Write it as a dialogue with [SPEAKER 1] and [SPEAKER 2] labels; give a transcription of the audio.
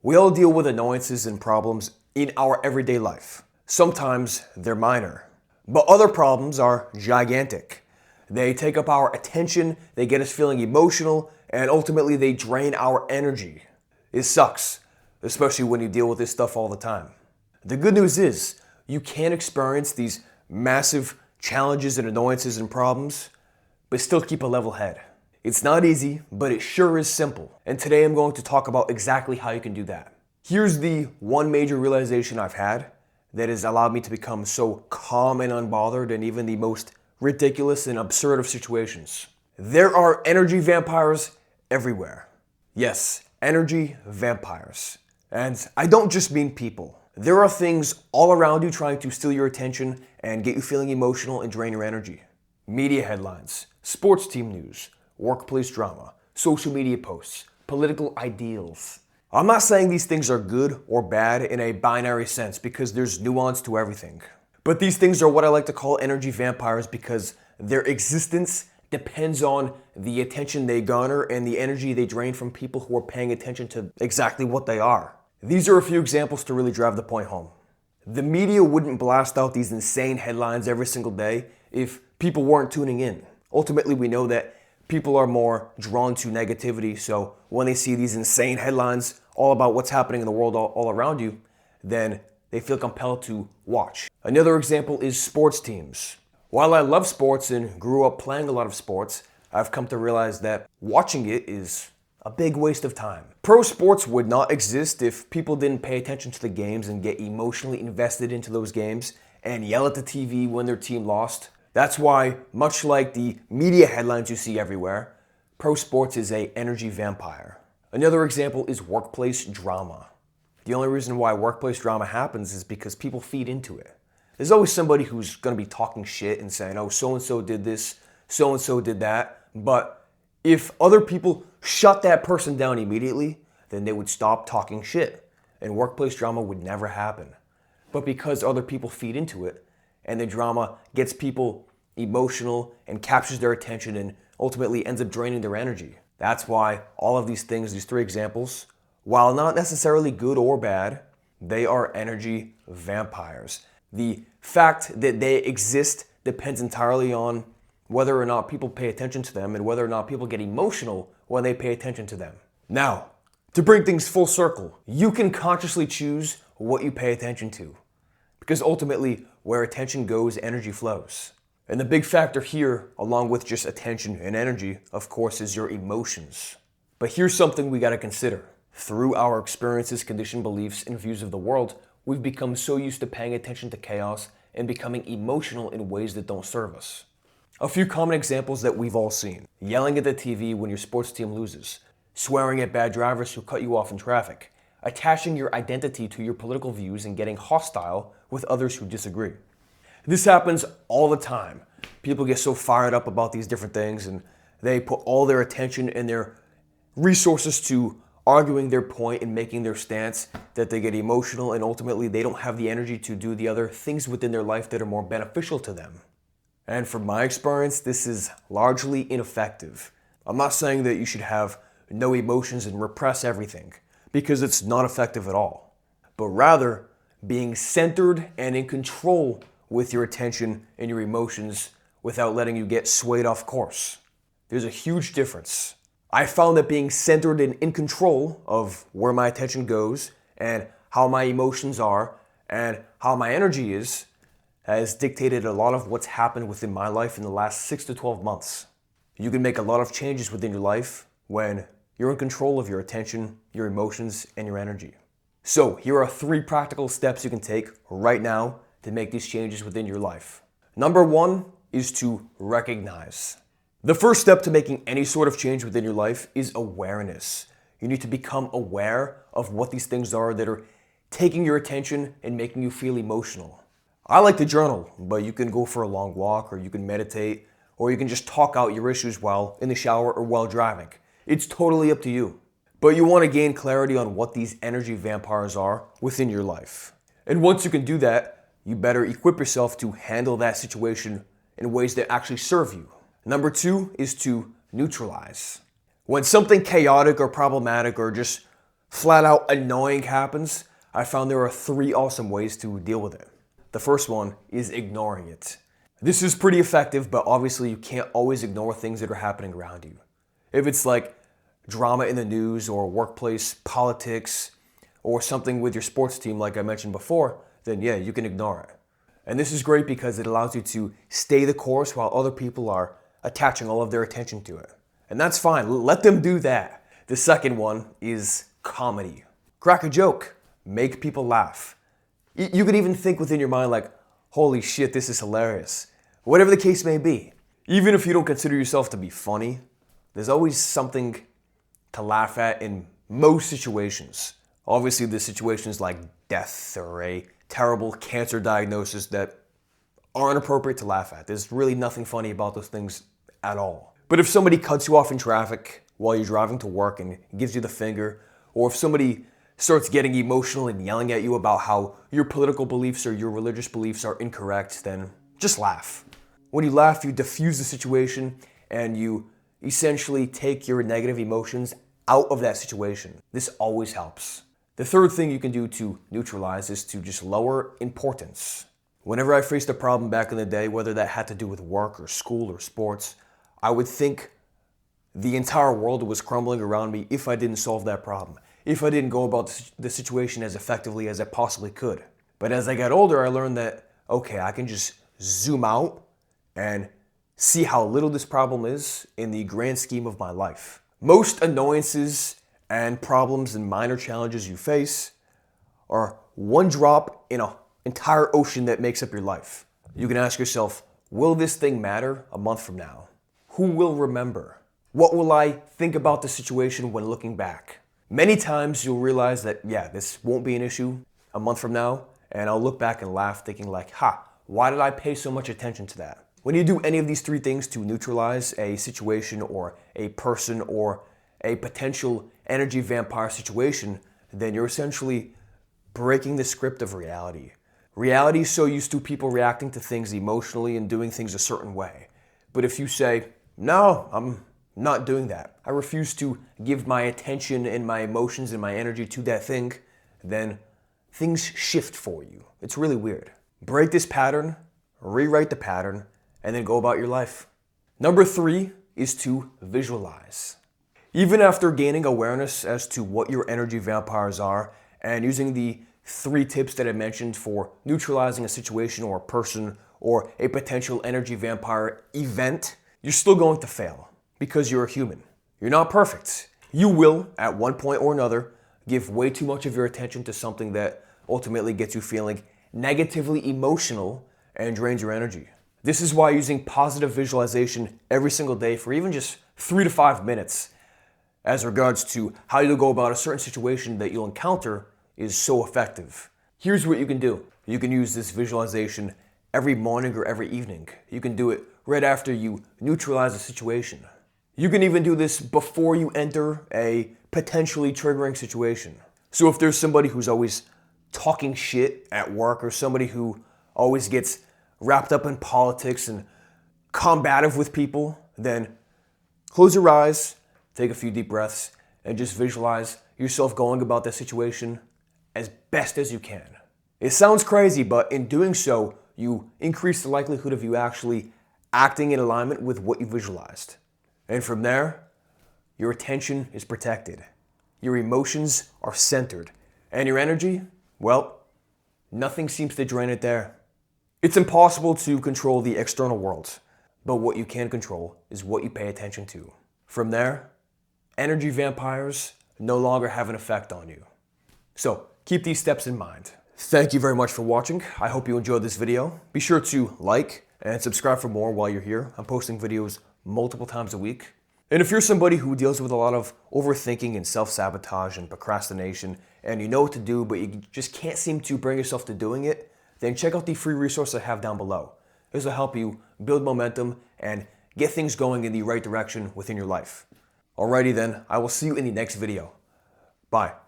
[SPEAKER 1] We all deal with annoyances and problems in our everyday life. Sometimes they're minor, but other problems are gigantic. They take up our attention, they get us feeling emotional, and ultimately they drain our energy. It sucks, especially when you deal with this stuff all the time. The good news is, you can experience these massive challenges and annoyances and problems, but still keep a level head. It's not easy, but it sure is simple. And today I'm going to talk about exactly how you can do that. Here's the one major realization I've had that has allowed me to become so calm and unbothered in even the most ridiculous and absurd of situations. There are energy vampires everywhere. Yes, energy vampires. And I don't just mean people. There are things all around you trying to steal your attention and get you feeling emotional and drain your energy. Media headlines, sports team news, workplace drama, social media posts, political ideals. I'm not saying these things are good or bad in a binary sense because there's nuance to everything. But these things are what I like to call energy vampires because their existence depends on the attention they garner and the energy they drain from people who are paying attention to exactly what they are. These are a few examples to really drive the point home. The media wouldn't blast out these insane headlines every single day if people weren't tuning in. Ultimately, we know that people are more drawn to negativity, so when they see these insane headlines all about what's happening in the world all around you, then they feel compelled to watch. Another example is sports teams. While I love sports and grew up playing a lot of sports, I've come to realize that watching it is a big waste of time. Pro sports would not exist if people didn't pay attention to the games and get emotionally invested into those games and yell at the TV when their team lost. That's why, much like the media headlines you see everywhere, pro sports is an energy vampire. Another example is workplace drama. The only reason why workplace drama happens is because people feed into it. There's always somebody who's going to be talking shit and saying, oh, so-and-so did this, so-and-so did that. But if other people shut that person down immediately, then they would stop talking shit, and workplace drama would never happen. But because other people feed into it, and the drama gets people emotional and captures their attention and ultimately ends up draining their energy. That's why all of these things, these three examples, while not necessarily good or bad, they are energy vampires. The fact that they exist depends entirely on whether or not people pay attention to them and whether or not people get emotional when they pay attention to them. Now, to bring things full circle, you can consciously choose what you pay attention to. Because ultimately, where attention goes, energy flows. And the big factor here, along with just attention and energy, of course, is your emotions. But here's something we gotta consider. Through our experiences, conditioned beliefs, and views of the world, we've become so used to paying attention to chaos and becoming emotional in ways that don't serve us. A few common examples that we've all seen. Yelling at the TV when your sports team loses. Swearing at bad drivers who cut you off in traffic. Attaching your identity to your political views and getting hostile with others who disagree. This happens all the time. People get so fired up about these different things and they put all their attention and their resources to arguing their point and making their stance that they get emotional and ultimately they don't have the energy to do the other things within their life that are more beneficial to them. And from my experience, this is largely ineffective. I'm not saying that you should have no emotions and repress everything, because it's not effective at all. But rather, being centered and in control with your attention and your emotions without letting you get swayed off course. There's a huge difference. I found that being centered and in control of where my attention goes and how my emotions are and how my energy is has dictated a lot of what's happened within my life in the last 6 to 12 months. You can make a lot of changes within your life when you're in control of your attention, your emotions, and your energy. So here are 3 practical steps you can take right now to make these changes within your life. Number 1 is to recognize. The first step to making any sort of change within your life is awareness. You need to become aware of what these things are that are taking your attention and making you feel emotional. I like to journal, but you can go for a long walk, or you can meditate, or you can just talk out your issues while in the shower or while driving. It's totally up to you. But you want to gain clarity on what these energy vampires are within your life. And once you can do that, you better equip yourself to handle that situation in ways that actually serve you. Number 2 is to neutralize. When something chaotic or problematic or just flat out annoying happens, I found there are 3 awesome ways to deal with it. The first one is ignoring it. This is pretty effective, but obviously you can't always ignore things that are happening around you. If it's like drama in the news or workplace politics or something with your sports team like I mentioned before, then yeah, you can ignore it. And this is great because it allows you to stay the course while other people are attaching all of their attention to it. And that's fine, let them do that. The second one is comedy. Crack a joke, make people laugh. You could even think within your mind like, holy shit, this is hilarious. Whatever the case may be. Even if you don't consider yourself to be funny, there's always something to laugh at in most situations. Obviously, there's situations like death or a terrible cancer diagnosis that aren't appropriate to laugh at. There's really nothing funny about those things at all. But if somebody cuts you off in traffic while you're driving to work and gives you the finger, or if somebody starts getting emotional and yelling at you about how your political beliefs or your religious beliefs are incorrect, then just laugh. When you laugh, you diffuse the situation and you essentially take your negative emotions out of that situation. This always helps. The third thing you can do to neutralize is to just lower importance. Whenever I faced a problem back in the day, whether that had to do with work or school or sports, I would think the entire world was crumbling around me if I didn't solve that problem, if I didn't go about the situation as effectively as I possibly could. But as I got older, I learned that, okay, I can just zoom out and see how little this problem is in the grand scheme of my life. Most annoyances and problems and minor challenges you face are one drop in an entire ocean that makes up your life. You can ask yourself, will this thing matter a month from now? Who will remember? What will I think about the situation when looking back? Many times you'll realize that, yeah, this won't be an issue a month from now, and I'll look back and laugh thinking like, why did I pay so much attention to that? When you do any of these 3 things to neutralize a situation or a person or a potential energy vampire situation, then you're essentially breaking the script of reality. Reality is so used to people reacting to things emotionally and doing things a certain way. But if you say, no, I'm not doing that, I refuse to give my attention and my emotions and my energy to that thing, then things shift for you. It's really weird. Break this pattern, rewrite the pattern, and then go about your life. Number 3 is to visualize. Even after gaining awareness as to what your energy vampires are and using the 3 tips that I mentioned for neutralizing a situation or a person or a potential energy vampire event, you're still going to fail because you're a human. You're not perfect. You will, at one point or another, give way too much of your attention to something that ultimately gets you feeling negatively emotional and drains your energy. This is why using positive visualization every single day for even just 3 to 5 minutes as regards to how you'll go about a certain situation that you'll encounter is so effective. Here's what you can do. You can use this visualization every morning or every evening. You can do it right after you neutralize a situation. You can even do this before you enter a potentially triggering situation. So if there's somebody who's always talking shit at work or somebody who always gets wrapped up in politics and combative with people, then close your eyes, take a few deep breaths, and just visualize yourself going about that situation as best as you can. It sounds crazy, but in doing so, you increase the likelihood of you actually acting in alignment with what you visualized. And from there, your attention is protected. Your emotions are centered. And your energy, well, nothing seems to drain it there. It's impossible to control the external world, but what you can control is what you pay attention to. From there, energy vampires no longer have an effect on you. So keep these steps in mind. Thank you very much for watching. I hope you enjoyed this video. Be sure to like and subscribe for more while you're here. I'm posting videos multiple times a week. And if you're somebody who deals with a lot of overthinking and self-sabotage and procrastination, and you know what to do, but you just can't seem to bring yourself to doing it, then check out the free resource I have down below. This will help you build momentum and get things going in the right direction within your life. Alrighty then, I will see you in the next video. Bye.